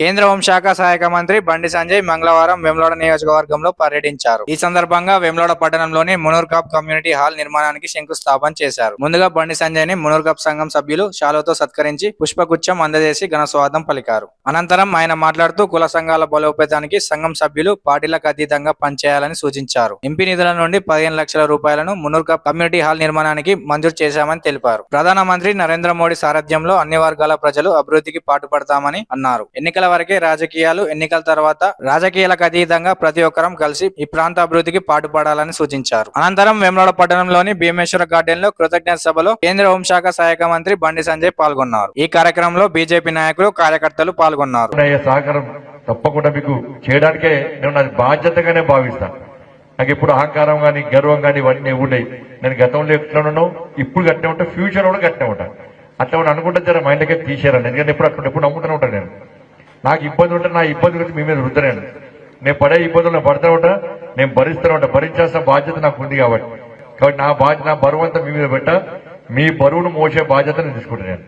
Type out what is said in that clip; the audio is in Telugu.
కేంద్ర హోంశాఖ సహాయక మంత్రి బండి సంజయ్ మంగళవారం వేములవాడ నియోజకవర్గంలో పర్యటించారు. ఈ సందర్భంగా వేములవాడ పట్టణంలోని మునూర్కాప్ కమ్యూనిటీ హాల్ నిర్మాణానికి శంకుస్థాపన చేశారు. ముందుగా బండి సంజయ్ ని మునూర్కాప్ సంఘం సభ్యులు శాలువతో సత్కరించి పుష్పగుచ్చం అందజేసి ఘన స్వాగతం పలికారు. అనంతరం ఆయన మాట్లాడుతూ కుల సంఘాల బలోపేతానికి సంఘం సభ్యులు పార్టీలకు అతీతంగా పనిచేయాలని సూచించారు. ఎంపీ నిధుల నుండి 15 లక్షల రూపాయలను మునూర్కాప్ కమ్యూనిటీ హాల్ నిర్మాణానికి మంజూరు చేశామని తెలిపారు. ప్రధానమంత్రి నరేంద్ర మోడీ సారథ్యంలో అన్ని వర్గాల ప్రజలు అభివృద్ధికి పాటుపడతామని అన్నారు. ఎన్నికల వరకే రాజకీయాలు, ఎన్నికల తర్వాత రాజకీయాలకు అతీతంగా ప్రతి ఒక్కరం కలిసి ఈ ప్రాంత అభివృద్ధికి పాటుపడాలని సూచించారు. అనంతరం వేములవాడ పట్టణంలోని భీమేశ్వర గార్డెన్ లో కృతజ్ఞత సభలో కేంద్ర హోంశాఖ సహాయక మంత్రి బండి సంజయ్ పాల్గొన్నారు. ఈ కార్యక్రమంలో బీజేపీ నాయకులు, కార్యకర్తలు పాల్గొన్నారు. సహకారం తప్పకుండా మీకు చేయడానికే నేను నా బాధ్యతగానే భావిస్తాను. నాకు ఎప్పుడు అహంకారం కానీ గర్వం కానీ ఇవన్నీ ఉన్నాయి. నేను గతంలో ఎట్లా ఇప్పుడు గట్టినే ఉంటా, ఫ్యూచర్ కూడా గట్టినే ఉంటాను. అట్లా అనుకుంటే జర మైండ్కే తీసేరండి. ఎందుకంటే ఎప్పుడు నమ్ముతూనే ఉంటాను. నేను నాకు ఇబ్బంది ఉంటే నా ఇబ్బంది గురించి మీ మీద రుద్దలేను. నేను పడే ఇబ్బందులు నేను పడుతూ ఉంటా, నేను భరిస్తూనే ఉంటా. భరించాల్సిన బాధ్యత నాకు ఉంది కాబట్టి నా బరువు అంతా మీ మీద పెట్టా, మీ బరువును మోసే బాధ్యత నేను తీసుకుంటాను.